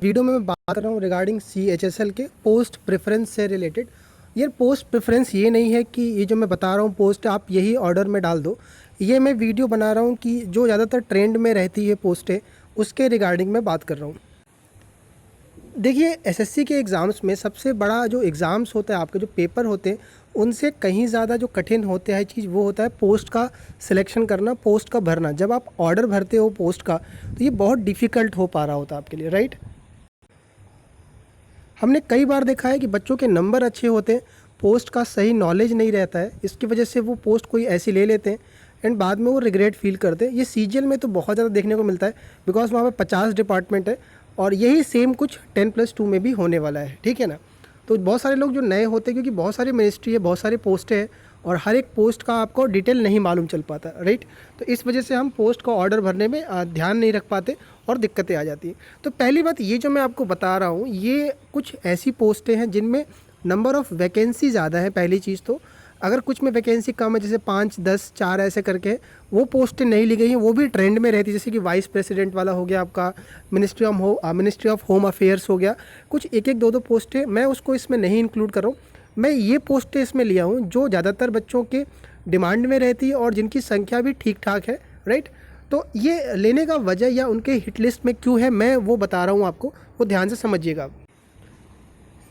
Video में मैं बात कर रहा हूँ रिगार्डिंग CHSL के पोस्ट प्रेफरेंस से रिलेटेड। ये पोस्ट प्रेफरेंस ये नहीं है कि ये जो मैं बता रहा हूँ पोस्ट आप यही ऑर्डर में डाल दो। ये मैं वीडियो बना रहा हूँ कि जो ज़्यादातर ट्रेंड में रहती है पोस्टें उसके रिगार्डिंग मैं बात कर रहा हूँ। देखिए एसएससी के एग्ज़ाम्स में सबसे बड़ा जो एग्ज़ाम्स होता है, आपके जो पेपर होते हैं उनसे कहीं ज़्यादा जो कठिन होता है चीज़ वो होता है पोस्ट का सिलेक्शन करना, पोस्ट का भरना। जब आप ऑर्डर भरते हो पोस्ट का तो ये बहुत डिफ़िकल्ट हो पा रहा होता है आपके लिए, राइट। हमने कई बार देखा है कि बच्चों के नंबर अच्छे होते हैं, पोस्ट का सही नॉलेज नहीं रहता है, इसकी वजह से वो पोस्ट कोई ऐसी ले लेते हैं एंड बाद में वो रिग्रेट फील करते हैं। ये सीजीएल में तो बहुत ज़्यादा देखने को मिलता है बिकॉज वहाँ पे 50 डिपार्टमेंट है और यही सेम कुछ 10+2 में भी होने वाला है, ठीक है ना। तो बहुत सारे लोग जो नए होते हैं, क्योंकि बहुत सारी मिनिस्ट्री है, बहुत सारी पोस्टें हैं और हर एक पोस्ट का आपको डिटेल नहीं मालूम चल पाता, राइट। तो इस वजह से हम पोस्ट का ऑर्डर भरने में ध्यान नहीं रख पाते और दिक्कतें आ जाती हैं। तो पहली बात ये जो मैं आपको बता रहा हूँ ये कुछ ऐसी पोस्टें हैं जिनमें नंबर ऑफ़ वैकेंसी ज़्यादा है। पहली चीज़ तो अगर कुछ में वैकेंसी कम है, जैसे 5, 10, 4 ऐसे करके वो पोस्टें नहीं ली गई हैं, वो भी ट्रेंड में रहती है। जैसे कि वाइस प्रेसिडेंट वाला हो गया आपका, मिनिस्ट्री ऑफ होम अफेयर्स हो गया, कुछ एक एक दो दो पोस्टें, मैं उसको इसमें नहीं इंक्लूड कर रहा हूँ। मैं ये पोस्टें इसमें लिया हूँ जो ज़्यादातर बच्चों के डिमांड में रहती है और जिनकी संख्या भी ठीक ठाक है, राइट। तो ये लेने का वजह या उनके हिट लिस्ट में क्यों है मैं वो बता रहा हूँ आपको, वो ध्यान से समझिएगा।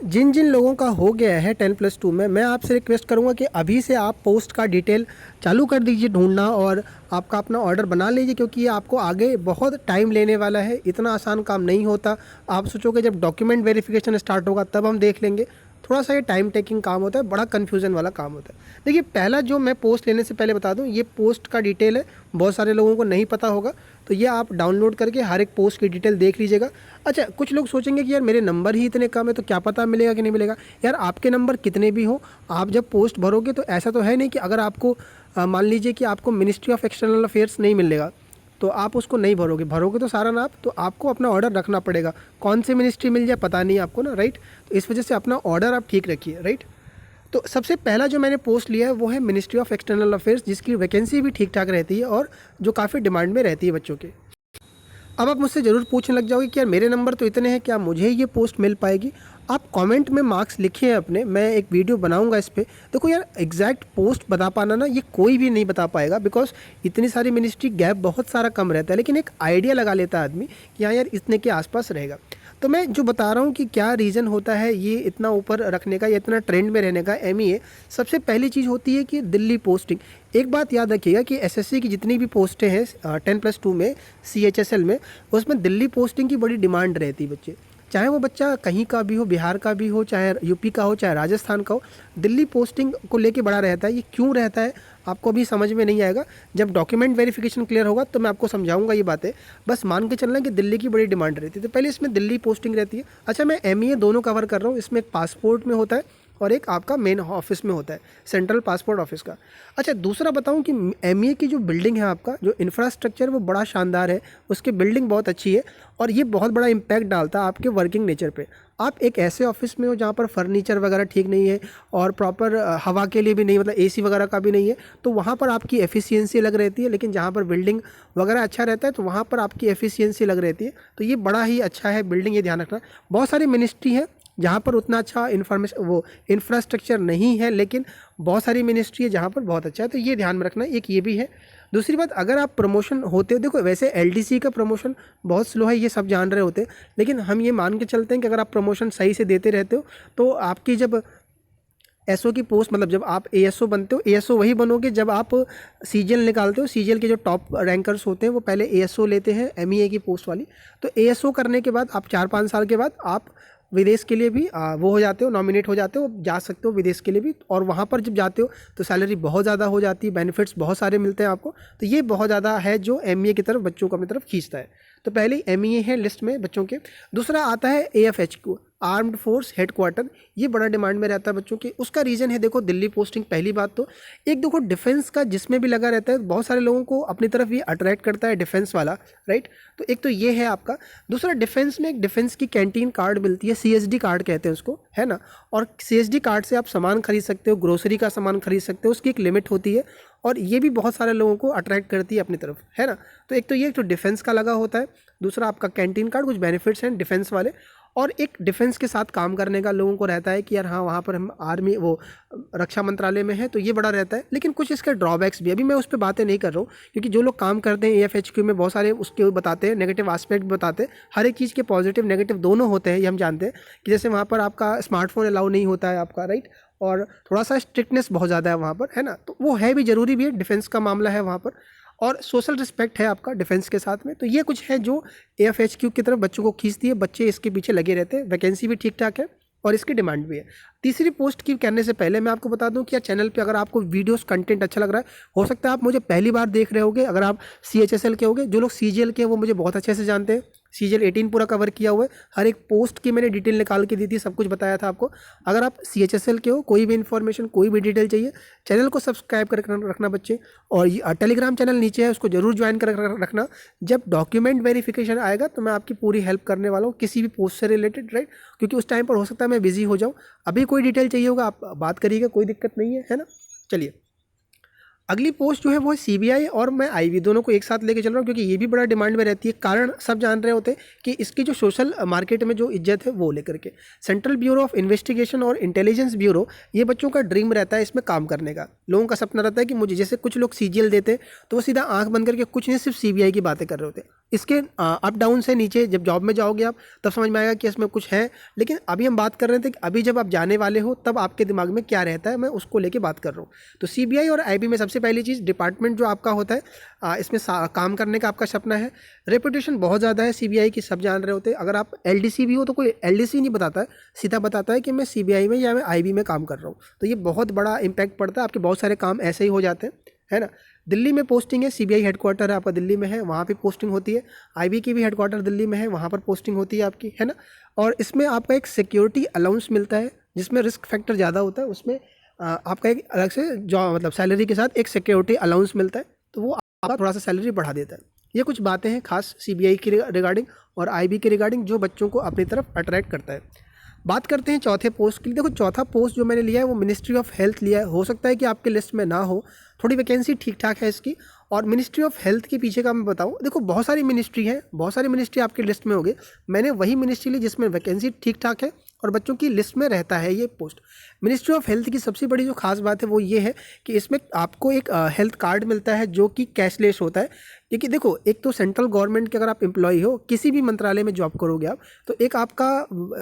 जिन जिन लोगों का हो गया है 10+2 में, मैं आपसे रिक्वेस्ट करूंगा कि अभी से आप पोस्ट का डिटेल चालू कर दीजिए ढूंढना और आपका अपना ऑर्डर बना लीजिए, क्योंकि ये आपको आगे बहुत टाइम लेने वाला है। इतना आसान काम नहीं होता। आप सोचोगे जब डॉक्यूमेंट वेरिफिकेशन स्टार्ट होगा तब हम देख लेंगे, थोड़ा सा ये टाइम टेकिंग काम होता है, बड़ा कन्फ्यूज़न वाला काम होता है। देखिए पहला जो मैं पोस्ट लेने से पहले बता दूं, ये पोस्ट का डिटेल है, बहुत सारे लोगों को नहीं पता होगा, तो ये आप डाउनलोड करके हर एक पोस्ट की डिटेल देख लीजिएगा। अच्छा, कुछ लोग सोचेंगे कि यार मेरे नंबर ही इतने कम है तो क्या पता मिलेगा कि नहीं मिलेगा। यार आपके नंबर कितने भी हो, आप जब पोस्ट भरोगे तो ऐसा तो है नहीं कि अगर आपको मान लीजिए कि आपको मिनिस्ट्री ऑफ एक्सटर्नल अफेयर्स नहीं मिलेगा तो आप उसको नहीं भरोगे, भरोगे तो सारा नाप, तो आपको अपना ऑर्डर रखना पड़ेगा। कौन सी मिनिस्ट्री मिल जाए पता नहीं आपको ना, राइट। तो इस वजह से अपना ऑर्डर आप ठीक रखिए, राइट। तो सबसे पहला जो मैंने पोस्ट लिया है वो है मिनिस्ट्री ऑफ एक्सटर्नल अफेयर्स, जिसकी वैकेंसी भी ठीक ठाक रहती है और जो काफ़ी डिमांड में रहती है बच्चों के। अब आप मुझसे ज़रूर पूछने लग जाओगे कि यार मेरे नंबर तो इतने हैं, क्या मुझे ये पोस्ट मिल पाएगी। आप कमेंट में मार्क्स लिखिए अपने, मैं एक वीडियो बनाऊंगा इस पर। देखो यार एग्जैक्ट पोस्ट बता पाना ना ये कोई भी नहीं बता पाएगा, बिकॉज इतनी सारी मिनिस्ट्री, गैप बहुत सारा कम रहता है, लेकिन एक आइडिया लगा लेता है आदमी कि हाँ यार इतने के आसपास रहेगा। तो मैं जो बता रहा हूँ कि क्या रीज़न होता है ये इतना ऊपर रखने का या इतना ट्रेंड में रहने का MEA। सबसे पहली चीज़ होती है कि दिल्ली पोस्टिंग। एक बात याद रखिएगा कि एसएससी की जितनी भी पोस्टें हैं 10+2 में CHSL में, उसमें दिल्ली पोस्टिंग की बड़ी डिमांड रहती है बच्चे। चाहे वो बच्चा कहीं का भी हो, बिहार का भी हो, चाहे यूपी का हो, चाहे राजस्थान का हो, दिल्ली पोस्टिंग को लेके बड़ा रहता है। ये क्यों रहता है आपको अभी समझ में नहीं आएगा, जब डॉक्यूमेंट वेरिफिकेशन क्लियर होगा तो मैं आपको समझाऊंगा ये बातें। बस मान के चलना कि दिल्ली की बड़ी डिमांड रहती है, तो पहले इसमें दिल्ली पोस्टिंग रहती है। अच्छा, मैं MEA दोनों कवर कर रहा हूँ, इसमें एक पासपोर्ट में होता है और एक आपका मेन ऑफिस में होता है, सेंट्रल पासपोर्ट ऑफिस का। अच्छा, दूसरा बताऊं कि MEA की जो बिल्डिंग है, आपका जो इंफ्रास्ट्रक्चर वो बड़ा शानदार है, उसकी बिल्डिंग बहुत अच्छी है और ये बहुत बड़ा इम्पैक्ट डालता है आपके वर्किंग नेचर पे। आप एक ऐसे ऑफिस में हो जहाँ पर फर्नीचर वगैरह ठीक नहीं है और प्रॉपर हवा के लिए भी नहीं, मतलब AC वगैरह का भी नहीं है, तो वहाँ पर आपकी एफिशिएंसी अलग रहती है। लेकिन जहाँ पर बिल्डिंग वगैरह अच्छा रहता है तो वहाँ पर आपकी एफिशिएंसी अलग रहती है। तो ये बड़ा ही अच्छा है बिल्डिंग, ये ध्यान रखना। बहुत सारी मिनिस्ट्री है जहाँ पर उतना अच्छा इंफ्रास्ट्रक्चर नहीं है, लेकिन बहुत सारी मिनिस्ट्री है जहाँ पर बहुत अच्छा है, तो ये ध्यान में रखना। एक ये भी है। दूसरी बात, अगर आप प्रमोशन होते हो, देखो वैसे LDC का प्रमोशन बहुत स्लो है, ये सब जान रहे होते हैं, लेकिन हम ये मान के चलते हैं कि अगर आप प्रमोशन सही से देते रहते हो तो आपकी जब SO की पोस्ट, मतलब जब आप ASO बनते हो, ASO वही बनोगे जब आप CGL निकालते हो। CGL के जो टॉप रैंकर्स होते हैं वो पहले ASO लेते हैं MEA की पोस्ट वाली। तो ASO करने के बाद आप 4-5 साल के बाद आप विदेश के लिए भी वो हो जाते हो, नॉमिनेट हो जाते हो, जा सकते हो विदेश के लिए भी। और वहाँ पर जब जाते हो तो सैलरी बहुत ज़्यादा हो जाती है, बेनिफिट्स बहुत सारे मिलते हैं आपको। तो ये बहुत ज़्यादा है जो MEA की तरफ बच्चों को अपनी तरफ खींचता है। तो पहले MEA है लिस्ट में बच्चों के। दूसरा आता है AFHQ। आर्म्ड फोर्स हेडक्वार्टर, ये बड़ा डिमांड में रहता है बच्चों के। उसका रीज़न है देखो दिल्ली पोस्टिंग, पहली बात तो एक देखो डिफेंस का जिसमें भी लगा रहता है बहुत सारे लोगों को अपनी तरफ ये अट्रैक्ट करता है डिफेंस वाला, राइट। तो एक तो ये है आपका। दूसरा डिफेंस में एक डिफेंस की कैंटीन कार्ड मिलती है, CSD कार्ड कहते हैं उसको, है ना। और CSD कार्ड से आप सामान खरीद सकते हो, ग्रोसरी का सामान खरीद सकते हो, उसकी एक लिमिट होती है और ये भी बहुत सारे लोगों को अट्रैक्ट करती है अपनी तरफ, है ना। तो एक तो ये तो डिफेंस का लगा होता है, दूसरा आपका कैंटीन कार्ड, कुछ बेनिफिट्स हैं डिफेंस वाले, और एक डिफेंस के साथ काम करने का लोगों को रहता है कि यार हाँ वहाँ पर हम आर्मी वो रक्षा मंत्रालय में है, तो ये बड़ा रहता है। लेकिन कुछ इसके ड्रॉबैक्स भी, अभी मैं उस पर बातें नहीं कर रहा हूँ क्योंकि जो लोग काम करते हैं AFHQ में बहुत सारे उसके बताते हैं, नेगेटिव एस्पेक्ट बताते हैं। हर एक चीज़ के पॉजिटिव नेगेटिव दोनों होते हैं, ये हम जानते हैं कि जैसे वहाँ पर आपका स्मार्टफोन अलाउ नहीं होता है आपका, राइट, और थोड़ा सा स्ट्रिक्टनेस बहुत ज़्यादा है वहाँ पर, है ना। तो वो है भी, ज़रूरी भी है, डिफेंस का मामला है वहाँ पर, और सोशल रिस्पेक्ट है आपका डिफेंस के साथ में। तो ये कुछ है जो AFHQ की तरफ बच्चों को खींचती है, बच्चे इसके पीछे लगे रहते हैं। वैकेंसी भी ठीक ठाक है और इसकी डिमांड भी है। तीसरी पोस्ट की करने से पहले मैं आपको बता दूं कि यार चैनल पे अगर आपको वीडियोस कंटेंट अच्छा लग रहा है, हो सकता है आप मुझे पहली बार देख रहे होगे, अगर आप CHSL के होगे, जो लोग CGL के हैं वो मुझे बहुत अच्छे से जानते हैं। CGL 18 पूरा कवर किया हुआ है, हर एक पोस्ट की मैंने डिटेल निकाल के दी थी, सब कुछ बताया था आपको। अगर आप CHSL के हो, कोई भी इन्फॉर्मेशन कोई भी डिटेल चाहिए, चैनल को सब्सक्राइब कर रखना बच्चे, और ये टेलीग्राम चैनल नीचे है, उसको जरूर ज्वाइन कर रखना। जब डॉक्यूमेंट वेरिफिकेशन आएगा तो मैं आपकी पूरी हेल्प करने वाला हूँ किसी भी पोस्ट से रिलेटेड, राइट, क्योंकि उस टाइम पर हो सकता है मैं बिजी हो जाऊँ। अभी कोई डिटेल चाहिए होगा आप बात करिएगा, कोई दिक्कत नहीं है ना। चलिए अगली पोस्ट जो है वो है CBI, और मैं IB दोनों को एक साथ लेके चल रहा हूँ क्योंकि ये भी बड़ा डिमांड में रहती है। कारण सब जान रहे होते हैं कि इसकी जो सोशल मार्केट में जो इज्जत है वो लेकर के। सेंट्रल ब्यूरो ऑफ इन्वेस्टिगेशन और इंटेलिजेंस ब्यूरो, ये बच्चों का ड्रीम रहता है इसमें काम करने का। लोगों का सपना रहता है कि मुझे, जैसे कुछ लोग CGL देते तो वो सीधा आंख बंद करके कुछ नहीं सिर्फ CBI की बातें कर रहे होते। इसके अप डाउन से नीचे जब जॉब में जाओगे आप तब समझ में आएगा कि इसमें कुछ है। लेकिन अभी हम बात कर रहे थे कि अभी जब आप जाने वाले हो तब आपके दिमाग में क्या रहता है, मैं उसको लेके बात कर रहा हूँ। तो CBI और IB में सबसे पहली चीज़ डिपार्टमेंट जो आपका होता है, इसमें काम करने का आपका सपना है। रेपुटेशन बहुत ज़्यादा है CBI की, सब जान रहे होते हैं। अगर आप LDC भी हो तो कोई LDC नहीं बताता है, सीधा बताता है कि मैं CBI में या मैं IB में काम कर रहा हूँ। तो ये बहुत बड़ा इम्पैक्ट पड़ता है, आपके बहुत सारे काम ऐसे ही हो जाते हैं, है ना। दिल्ली में पोस्टिंग है, CBI हेडक्वार्टर है आपका दिल्ली में है, वहाँ पे पोस्टिंग होती है। IB की भी हेडक्वार्टर दिल्ली में है, वहाँ पर पोस्टिंग होती है आपकी, है ना। और इसमें आपका एक सिक्योरिटी अलाउंस मिलता है जिसमें रिस्क फैक्टर ज़्यादा होता है, उसमें आपका एक अलग से जो मतलब सैलरी के साथ एक सिक्योरिटी अलाउंस मिलता है, तो वो आपका थोड़ा सा सैलरी बढ़ा देता है। ये कुछ बातें हैं खास CBI की रिगार्डिंग और IB के रिगार्डिंग जो बच्चों को अपनी तरफ अट्रैक्ट करता है। बात करते हैं चौथे पोस्ट की। देखो चौथा पोस्ट जो मैंने लिया है वो मिनिस्ट्री ऑफ हेल्थ लिया है। हो सकता है कि आपके लिस्ट में ना हो, थोड़ी वैकेंसी ठीक ठाक है इसकी। और मिनिस्ट्री ऑफ हेल्थ के पीछे का मैं बताऊं, देखो बहुत सारी मिनिस्ट्री है, बहुत सारी मिनिस्ट्री आपकी लिस्ट में होगी। मैंने वही मिनिस्ट्री ली जिसमें वैकेंसी ठीक ठाक है और बच्चों की लिस्ट में रहता है ये पोस्ट। मिनिस्ट्री ऑफ हेल्थ की सबसे बड़ी जो खास बात है वो ये है कि इसमें आपको एक हेल्थ कार्ड मिलता है जो कि कैशलेस होता है। क्योंकि देखो एक तो सेंट्रल गवर्नमेंट के अगर आप एम्प्लॉय हो, किसी भी मंत्रालय में जॉब करोगे आप, तो एक आपका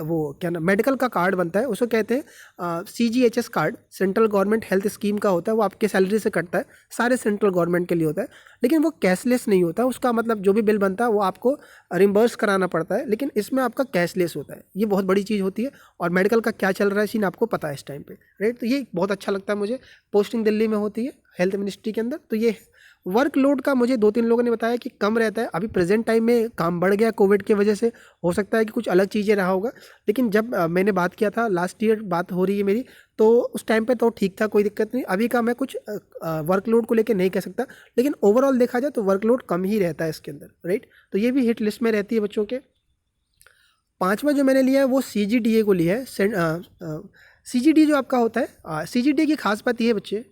वो क्या ना मेडिकल का कार्ड बनता है, उसको कहते हैं CGHS card, central government health scheme का होता है। वो आपके सैलरी से कटता है, सारे सेंट्रल गवर्नमेंट के लिए होता है, लेकिन वो कैशलेस नहीं होता। उसका मतलब जो भी बिल बनता है वो आपको रिम्बर्स कराना पड़ता है, लेकिन इसमें आपका कैशलेस होता है। ये बहुत बड़ी चीज़ होती है। और मेडिकल का क्या चल रहा है सीन आपको पता है इस टाइम पे, राइट। तो ये बहुत अच्छा लगता है मुझे। पोस्टिंग दिल्ली में होती है हेल्थ मिनिस्ट्री के अंदर। तो ये वर्कलोड का मुझे 2-3 लोगों ने बताया कि कम रहता है। अभी प्रेजेंट टाइम में काम बढ़ गया कोविड की वजह से, हो सकता है कि कुछ अलग चीज़ें रहा होगा। लेकिन जब मैंने बात किया था, लास्ट ईयर बात हो रही है मेरी, तो उस टाइम पे तो ठीक था, कोई दिक्कत नहीं। अभी का मैं कुछ वर्कलोड को लेकर नहीं कह सकता, लेकिन ओवरऑल देखा जाए तो वर्कलोड कम ही रहता है इसके अंदर, राइट। तो ये भी हिट लिस्ट में रहती है बच्चों के। पाँचवा जो मैंने लिया है वो CGDA को लिया है। CGDA जो आपका होता है, CGDA की खास बात ये है बच्चे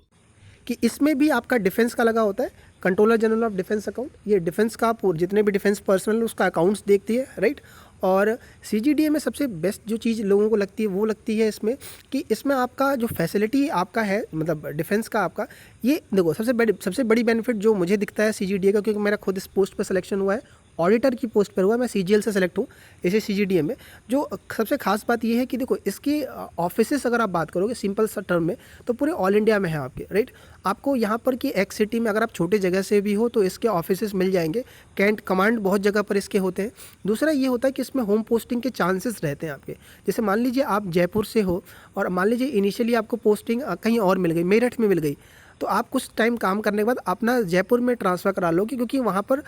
कि इसमें भी आपका डिफेंस का लगा होता है, controller general of defence account. ये डिफेंस का जितने भी डिफेंस पर्सनल उसका अकाउंट्स देखती है, राइट। और CGDA में सबसे बेस्ट जो चीज़ लोगों को लगती है वो लगती है इसमें कि इसमें आपका जो फैसिलिटी आपका है, मतलब डिफेंस का आपका, ये देखो सबसे बड़ी बेनिफिट जो मुझे दिखता है CGDA का, क्योंकि मेरा खुद इस पोस्ट पर सिलेक्शन हुआ है, ऑडिटर की पोस्ट पर हुआ, मैं CGL से सेलेक्ट हूँ इसे CGDA में। जो सबसे खास बात ये है कि देखो इसकी ऑफिसेस अगर आप बात करोगे सिंपल सा टर्म में, तो पूरे ऑल इंडिया में है आपके, राइट। आपको यहाँ पर कि एक सिटी में अगर आप छोटे जगह से भी हो तो इसके ऑफिसेस मिल जाएंगे। कैंट कमांड बहुत जगह पर इसके होते हैं। दूसरा ये होता है कि इसमें होम पोस्टिंग के चांसेस रहते हैं आपके। जैसे मान लीजिए आप जयपुर से हो और मान लीजिए इनिशियली आपको पोस्टिंग कहीं और मिल गई, मेरठ में मिल गई, तो आप कुछ टाइम काम करने के बाद अपना जयपुर में ट्रांसफ़र करा लोगे, क्योंकि वहाँ पर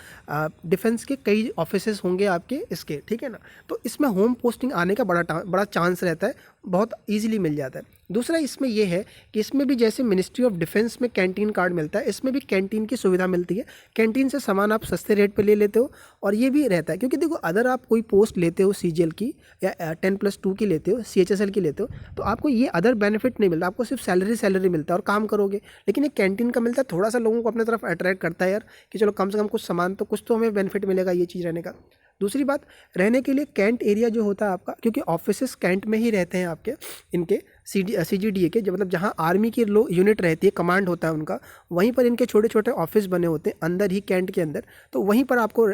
डिफेंस के कई ऑफिसेस होंगे आपके इसके, ठीक है ना। तो इसमें होम पोस्टिंग आने का बड़ा चांस रहता है, बहुत ईजिली मिल जाता है। दूसरा इसमें यह है कि इसमें भी जैसे मिनिस्ट्री ऑफ डिफेंस में कैंटीन कार्ड मिलता है, इसमें भी कैंटीन की सुविधा मिलती है। कैंटीन से सामान आप सस्ते रेट पे ले लेते हो, और ये भी रहता है क्योंकि देखो अगर आप कोई पोस्ट लेते हो सीजीएल की या 10+2 की लेते हो, सीएचएसएल की लेते हो, तो आपको ये अदर बेनिफिट नहीं मिलता, आपको सिर्फ सैलरी मिलता है और काम करोगे। लेकिन एक कैंटीन का मिलता है, थोड़ा सा लोगों को अपने तरफ अट्रैक्ट करता है यार कि चलो कम से कम कुछ सामान तो कुछ तो हमें बेनिफिट मिलेगा ये चीज़ रहने का। दूसरी बात, रहने के लिए कैंट एरिया जो होता है आपका, क्योंकि ऑफिसेस कैंट में ही रहते हैं आपके, इनके CGDA के, जो मतलब जहाँ आर्मी की यूनिट रहती है, कमांड होता है उनका, वहीं पर इनके छोटे छोटे ऑफिस बने होते हैं अंदर ही कैंट के अंदर। तो वहीं पर आपको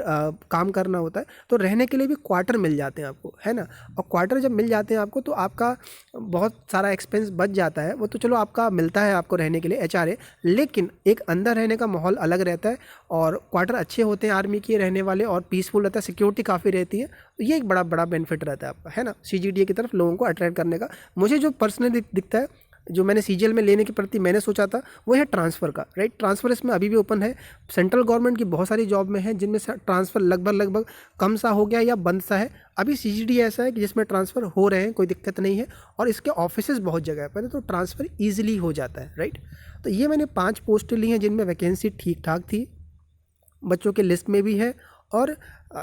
काम करना होता है। तो रहने के लिए भी क्वार्टर मिल जाते हैं आपको, है ना। और क्वार्टर जब मिल जाते हैं आपको तो आपका बहुत सारा एक्सपेंस बच जाता है, वो तो चलो आपका मिलता है आपको रहने के लिए HRA, लेकिन एक अंदर रहने का माहौल अलग रहता है और क्वार्टर अच्छे होते हैं आर्मी के रहने वाले, और पीसफुल रहता है, सिक्योरिटी काफ़ी रहती है। तो ये एक बड़ा बेनिफिट रहता है आपका, है ना, CGDA की तरफ लोगों को अट्रैक्ट करने का। मुझे जो पर्सनली दिखता है, जो मैंने CGL में लेने के प्रति मैंने सोचा था, वो है ट्रांसफ़र का, राइट। ट्रांसफ़र इसमें अभी भी ओपन है। सेंट्रल गवर्नमेंट की बहुत सारी जॉब में है जिनमें से ट्रांसफ़र लगभग कम सा हो गया या बंद सा है। अभी CGD ऐसा है कि जिसमें ट्रांसफ़र हो रहे हैं, कोई दिक्कत नहीं है, और इसके ऑफिसेज बहुत जगह है पहले, तो ट्रांसफ़र ईजिली हो जाता है, राइट। तो ये मैंने 5 पोस्टें ली हैं जिनमें वैकेंसी ठीक ठाक थी, बच्चों के लिस्ट में भी है, और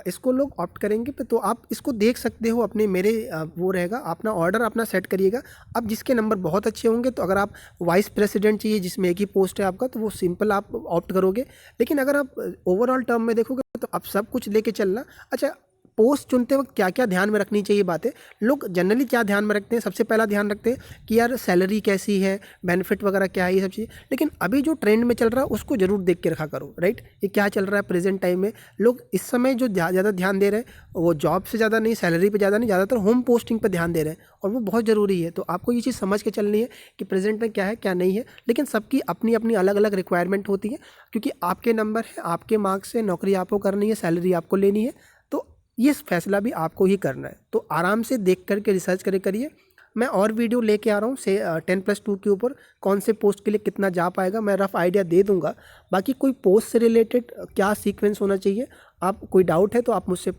इसको लोग ऑप्ट करेंगे पे। तो आप इसको देख सकते हो अपने, मेरे वो रहेगा, अपना ऑर्डर अपना सेट करिएगा। अब जिसके नंबर बहुत अच्छे होंगे, तो अगर आप वाइस प्रेसिडेंट चाहिए जिसमें एक ही पोस्ट है आपका, तो वो सिंपल आप ऑप्ट करोगे। लेकिन अगर आप ओवरऑल टर्म में देखोगे तो आप सब कुछ लेके चलना। अच्छा, पोस्ट चुनते वक्त क्या क्या ध्यान में रखनी चाहिए बातें, लोग जनरली क्या ध्यान में रखते हैं, सबसे पहला ध्यान रखते हैं कि यार सैलरी कैसी है, बेनिफिट वगैरह क्या है, ये सब चीज़ें। लेकिन अभी जो ट्रेंड में चल रहा है उसको जरूर देख के रखा करो, राइट। ये क्या चल रहा है प्रेजेंट टाइम में, लोग इस समय जो ज़्यादा ध्यान दे रहे हैं वो जॉब से ज़्यादा नहीं, सैलरी पर ज़्यादा नहीं, ज़्यादातर होम पोस्टिंग पर ध्यान दे रहे हैं, और वो बहुत ज़रूरी है। तो आपको ये चीज़ समझ के चलनी है कि प्रेजेंट में क्या है क्या नहीं है। लेकिन सबकी अपनी अपनी अलग अलग रिक्वायरमेंट होती है, क्योंकि आपके नंबर है, आपके मार्क्स से नौकरी आपको करनी है, सैलरी आपको लेनी है, तो ये फैसला भी आपको ही करना है। तो आराम से देख करके रिसर्च करिए। मैं और वीडियो लेके आ रहा हूँ से 10+2 के ऊपर, कौन से पोस्ट के लिए कितना जा पाएगा मैं रफ़ आइडिया दे दूंगा। बाकी कोई पोस्ट से रिलेटेड क्या सीक्वेंस होना चाहिए, आप कोई डाउट है तो आप मुझसे,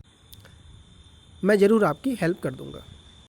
मैं ज़रूर आपकी हेल्प कर दूंगा।